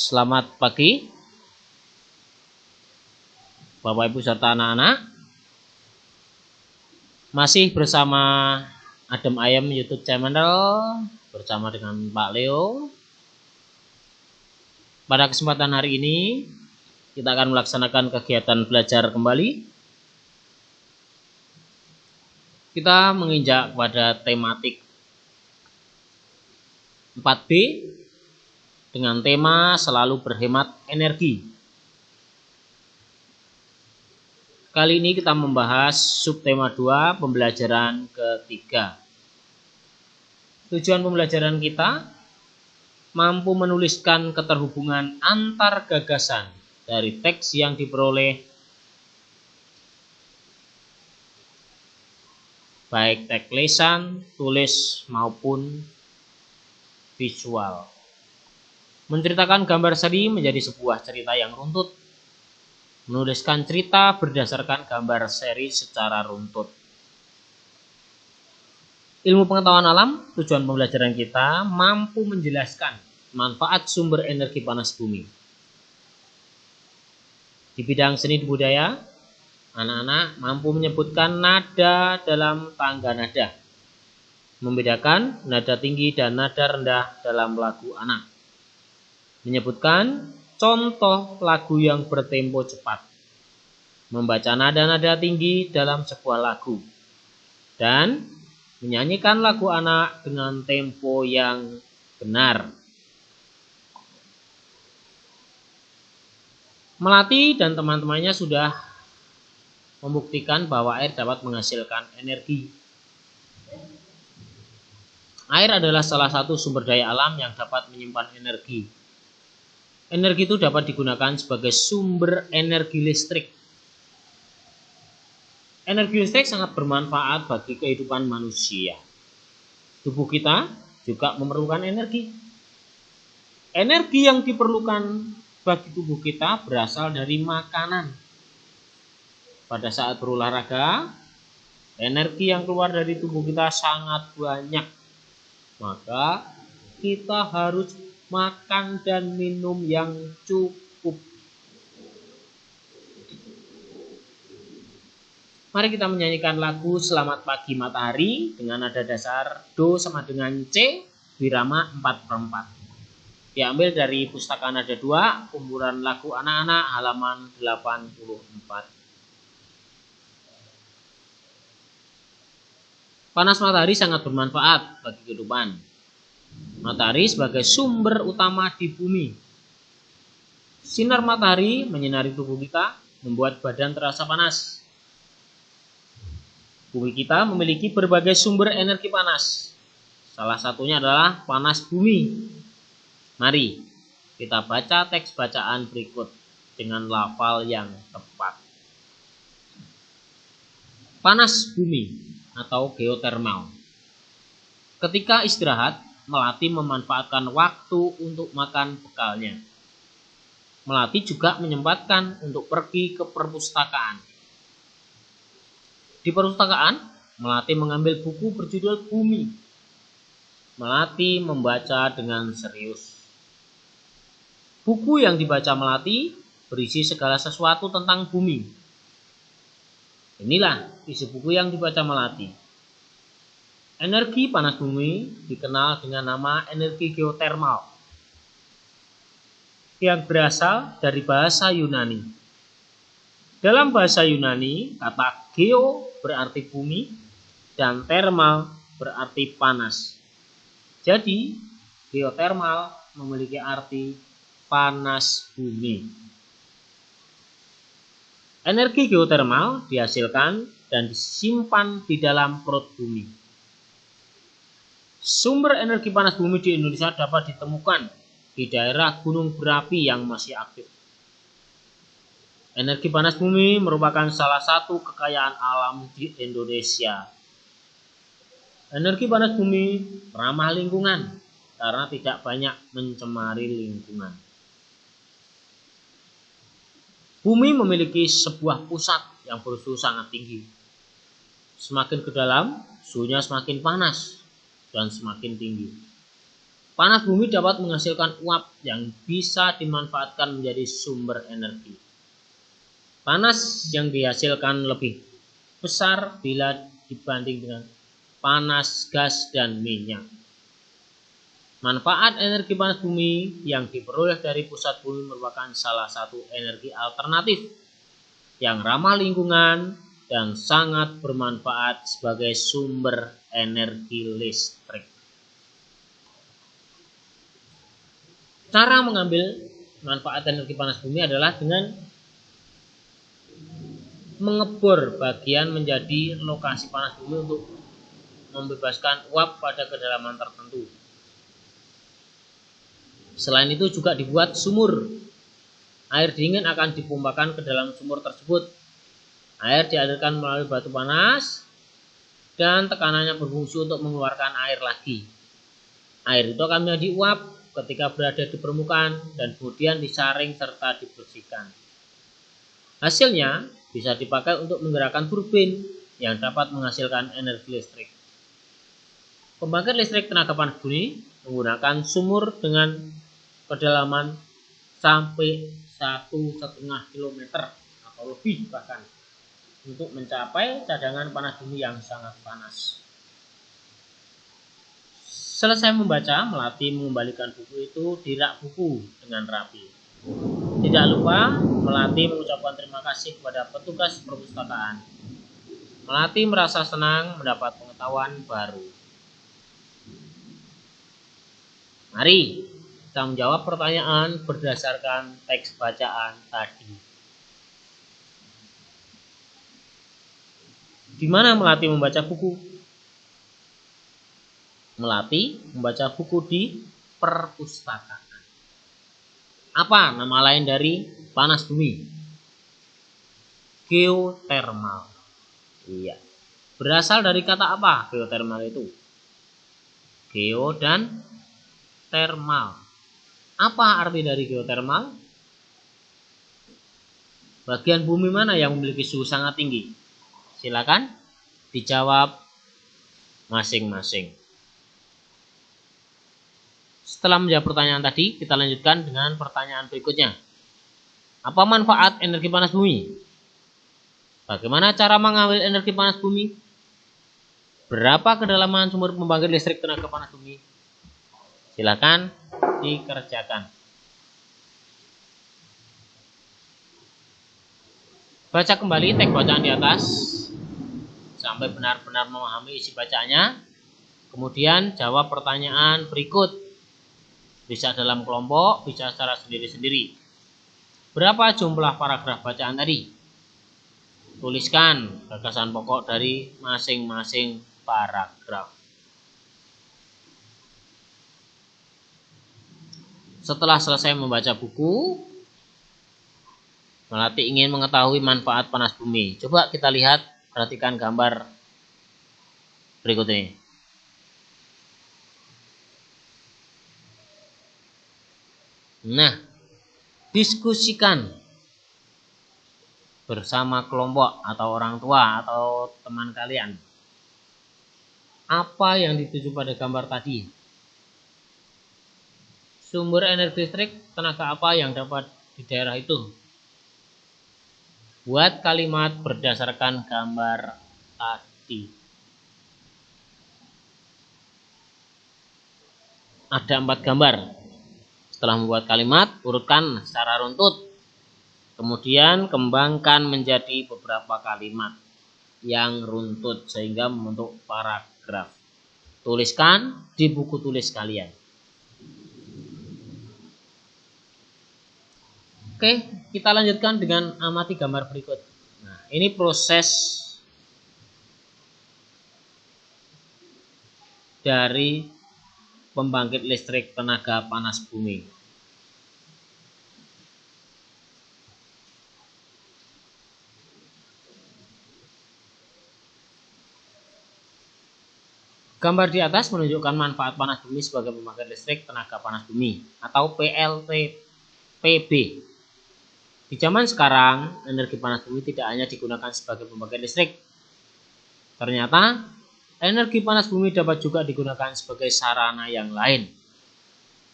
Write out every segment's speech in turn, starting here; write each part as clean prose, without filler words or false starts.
Selamat pagi, Bapak Ibu serta anak-anak. Masih bersama Adem Ayem YouTube channel bersama dengan Pak Leo. Pada kesempatan hari ini kita akan melaksanakan kegiatan belajar kembali. Kita menginjak pada tematik 4B dengan tema selalu berhemat energi. Kali ini kita membahas subtema 2 pembelajaran ketiga. Tujuan pembelajaran kita mampu menuliskan keterhubungan antar gagasan dari teks yang diperoleh, baik teks lisan, tulis maupun visual. Menceritakan gambar seri menjadi sebuah cerita yang runtut. Menuliskan cerita berdasarkan gambar seri secara runtut. Ilmu pengetahuan alam, tujuan pembelajaran kita mampu menjelaskan manfaat sumber energi panas bumi. Di bidang seni budaya, anak-anak mampu menyebutkan nada dalam tangga nada, membedakan nada tinggi dan nada rendah dalam lagu anak, menyebutkan contoh lagu yang bertempo cepat, membaca nada-nada tinggi dalam sebuah lagu, dan menyanyikan lagu anak dengan tempo yang benar. Melati dan teman-temannya sudah membuktikan bahwa air dapat menghasilkan energi. Air adalah salah satu sumber daya alam yang dapat menyimpan energi. Energi itu dapat digunakan sebagai sumber energi listrik. Energi listrik sangat bermanfaat bagi kehidupan manusia. Tubuh kita juga memerlukan energi. Energi yang diperlukan bagi tubuh kita berasal dari makanan. Pada saat berolahraga, energi yang keluar dari tubuh kita sangat banyak. Maka kita harus makan dan minum yang cukup. Mari kita menyanyikan lagu Selamat Pagi Matahari dengan nada dasar Do sama dengan C, birama 4/4. Diambil dari pustaka nada 2, kumpulan lagu anak-anak halaman 84. Panas matahari sangat bermanfaat bagi kehidupan. Matahari sebagai sumber utama di bumi. Sinar matahari menyinari tubuh kita, membuat badan terasa panas. Bumi kita memiliki berbagai sumber energi panas. Salah satunya adalah panas bumi. Mari kita baca teks bacaan berikut dengan lafal yang tepat. Panas bumi atau geotermal. Ketika istirahat, Melati memanfaatkan waktu untuk makan bekalnya. Melati juga menyempatkan untuk pergi ke perpustakaan. Di perpustakaan, Melati mengambil buku berjudul Bumi. Melati membaca dengan serius. Buku yang dibaca Melati berisi segala sesuatu tentang bumi. Inilah isi buku yang dibaca Melati. Energi panas bumi dikenal dengan nama energi geotermal yang berasal dari bahasa Yunani. Dalam bahasa Yunani, kata geo berarti bumi dan termal berarti panas. Jadi, geotermal memiliki arti panas bumi. Energi geotermal dihasilkan dan disimpan di dalam perut bumi. Sumber energi panas bumi di Indonesia dapat ditemukan di daerah gunung berapi yang masih aktif. Energi panas bumi merupakan salah satu kekayaan alam di Indonesia. Energi panas bumi ramah lingkungan karena tidak banyak mencemari lingkungan. Bumi memiliki sebuah pusat yang bersuhu sangat tinggi. Semakin ke dalam, suhunya semakin panas dan semakin tinggi. Panas bumi dapat menghasilkan uap yang bisa dimanfaatkan menjadi sumber energi. Panas yang dihasilkan lebih besar bila dibanding dengan panas gas dan minyak. Manfaat energi panas bumi yang diperoleh dari pusat bumi merupakan salah satu energi alternatif yang ramah lingkungan dan sangat bermanfaat sebagai sumber energi listrik. Cara mengambil manfaat energi panas bumi adalah dengan mengebor bagian menjadi lokasi panas bumi untuk membebaskan uap pada kedalaman tertentu. Selain itu juga dibuat sumur. Air dingin akan dipompakan ke dalam sumur tersebut. Air dialirkan melalui batu panas dan tekanannya berfungsi untuk mengeluarkan air lagi. Air itu akan menjadi uap ketika berada di permukaan dan kemudian disaring serta dibersihkan. Hasilnya bisa dipakai untuk menggerakkan turbin yang dapat menghasilkan energi listrik. Pembangkit listrik tenaga panas bumi menggunakan sumur dengan kedalaman sampai 1,5 km atau lebih bahkan untuk mencapai cadangan panas bumi yang sangat panas. Selesai membaca, melati mengembalikan buku itu di rak buku dengan rapi. Tidak lupa, melati mengucapkan terima kasih kepada petugas perpustakaan. Melati merasa senang mendapat pengetahuan baru. Mari kita menjawab pertanyaan berdasarkan teks bacaan tadi. Di mana Melati membaca buku? Melati membaca buku di perpustakaan. Apa nama lain dari panas bumi? Geotermal. Iya. Berasal dari kata apa geotermal itu? Geo dan termal. Apa arti dari geotermal? Bagian bumi mana yang memiliki suhu sangat tinggi? Silakan dijawab masing-masing. Setelah menjawab pertanyaan tadi, kita lanjutkan dengan pertanyaan berikutnya. Apa manfaat energi panas bumi? Bagaimana cara mengambil energi panas bumi? Berapa kedalaman sumber pembangkit listrik tenaga panas bumi? Silakan dikerjakan. Baca kembali teks bacaan di atas sampai benar-benar memahami isi bacaannya. Kemudian jawab pertanyaan berikut. Bisa dalam kelompok, bisa secara sendiri-sendiri. Berapa jumlah paragraf bacaan tadi? Tuliskan gagasan pokok dari masing-masing paragraf. Setelah selesai membaca buku, Melati ingin mengetahui manfaat panas bumi. Coba kita lihat, perhatikan gambar berikut ini. Nah, diskusikan bersama kelompok atau orang tua atau teman kalian. Apa yang dituju pada gambar tadi? Sumber energi listrik tenaga apa yang dapat di daerah itu? Buat kalimat berdasarkan gambar tadi. Ada 4 gambar. Setelah membuat kalimat, urutkan secara runtut. Kemudian kembangkan menjadi beberapa kalimat yang runtut sehingga membentuk paragraf. Tuliskan di buku tulis kalian. Oke, kita lanjutkan dengan amati gambar berikut. Nah, ini proses dari pembangkit listrik tenaga panas bumi. Gambar di atas menunjukkan manfaat panas bumi sebagai pembangkit listrik tenaga panas bumi atau PLTPB. Di zaman sekarang, energi panas bumi tidak hanya digunakan sebagai pembangkit listrik. Ternyata, energi panas bumi dapat juga digunakan sebagai sarana yang lain.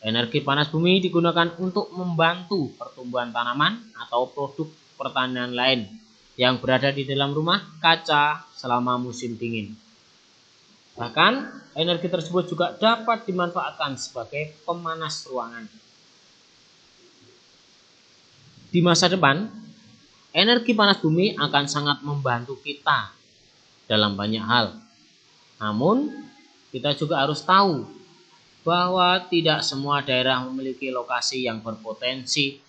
Energi panas bumi digunakan untuk membantu pertumbuhan tanaman atau produk pertanian lain yang berada di dalam rumah kaca selama musim dingin. Bahkan, energi tersebut juga dapat dimanfaatkan sebagai pemanas ruangan. Di masa depan, energi panas bumi akan sangat membantu kita dalam banyak hal. Namun, kita juga harus tahu bahwa tidak semua daerah memiliki lokasi yang berpotensi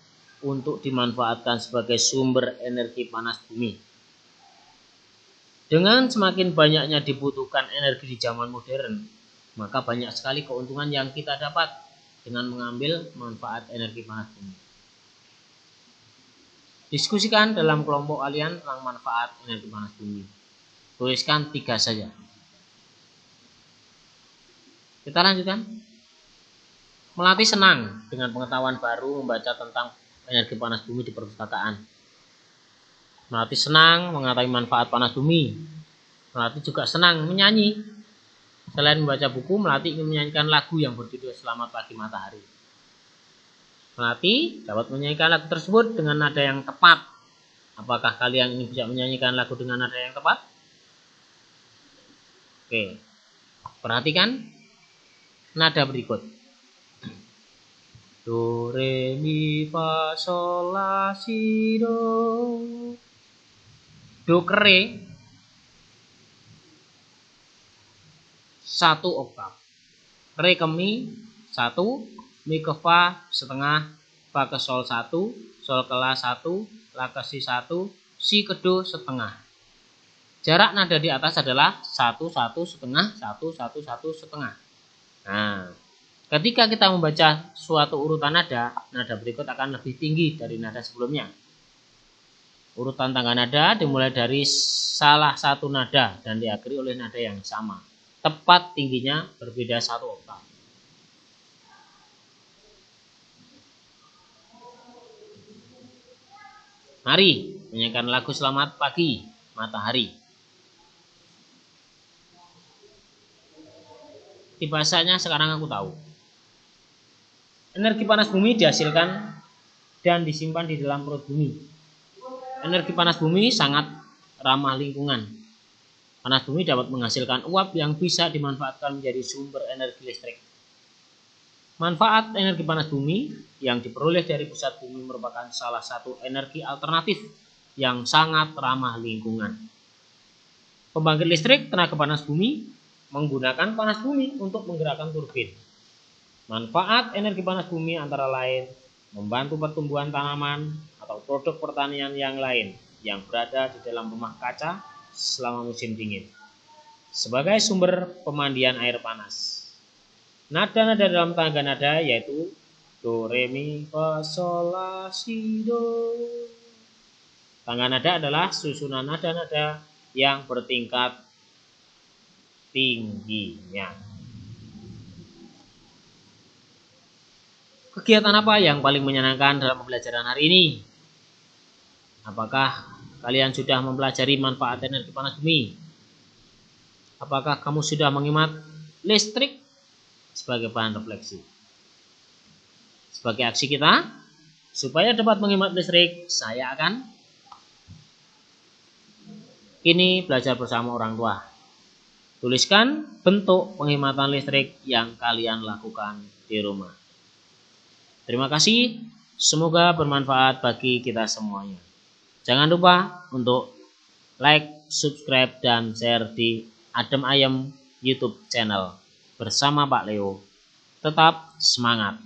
untuk dimanfaatkan sebagai sumber energi panas bumi. Dengan semakin banyaknya dibutuhkan energi di zaman modern, maka banyak sekali keuntungan yang kita dapat dengan mengambil manfaat energi panas bumi. Diskusikan dalam kelompok kalian tentang manfaat energi panas bumi. Tuliskan 3 saja. Kita lanjutkan. Melati senang dengan pengetahuan baru membaca tentang energi panas bumi di perpustakaan. Melati senang mengetahui manfaat panas bumi. Melati juga senang menyanyi. Selain membaca buku, Melati ingin menyanyikan lagu yang berjudul Selamat Pagi Matahari. Melati dapat menyanyikan lagu tersebut dengan nada yang tepat. Apakah kalian ingin bisa menyanyikan lagu dengan nada yang tepat? Oke, perhatikan nada berikut. Do, re, mi, fa, sol, la, si, do. Do ke re 1 oktav. Re ke mi 1, mi ke fa setengah, fa ke sol 1, sol ke la 1, la ke si ke do setengah. Jarak nada di atas adalah 1, 1 setengah, 1, 1, 1 setengah. Nah, ketika kita membaca suatu urutan nada, nada berikut akan lebih tinggi dari nada sebelumnya. Urutan tangga nada dimulai dari salah satu nada dan diakhiri oleh nada yang sama. Tepat tingginya berbeda 1 oktav. Mari menyanyikan lagu Selamat Pagi Matahari. Di bahasanya sekarang aku tahu. Energi panas bumi dihasilkan dan disimpan di dalam perut bumi. Energi panas bumi sangat ramah lingkungan. Panas bumi dapat menghasilkan uap yang bisa dimanfaatkan menjadi sumber energi listrik. Manfaat energi panas bumi yang diperoleh dari pusat bumi merupakan salah satu energi alternatif yang sangat ramah lingkungan. Pembangkit listrik tenaga panas bumi menggunakan panas bumi untuk menggerakkan turbin. Manfaat energi panas bumi antara lain membantu pertumbuhan tanaman atau produk pertanian yang lain yang berada di dalam rumah kaca selama musim dingin, sebagai sumber pemandian air panas. Nada-nada dalam tangga nada yaitu do, re, mi, fa, sol, la, si, do. Tangga nada adalah susunan nada-nada yang bertingkat tingginya. Kegiatan apa yang paling menyenangkan dalam pembelajaran hari ini? Apakah kalian sudah mempelajari manfaat energi panas bumi? Apakah kamu sudah menghemat listrik sebagai bahan refleksi? Sebagai aksi kita, supaya dapat menghemat listrik, saya akan kini belajar bersama orang tua. Tuliskan bentuk penghematan listrik yang kalian lakukan di rumah. Terima kasih, semoga bermanfaat bagi kita semuanya. Jangan lupa untuk like, subscribe, dan share di Adem Ayem YouTube channel bersama Pak Leo. Tetap semangat!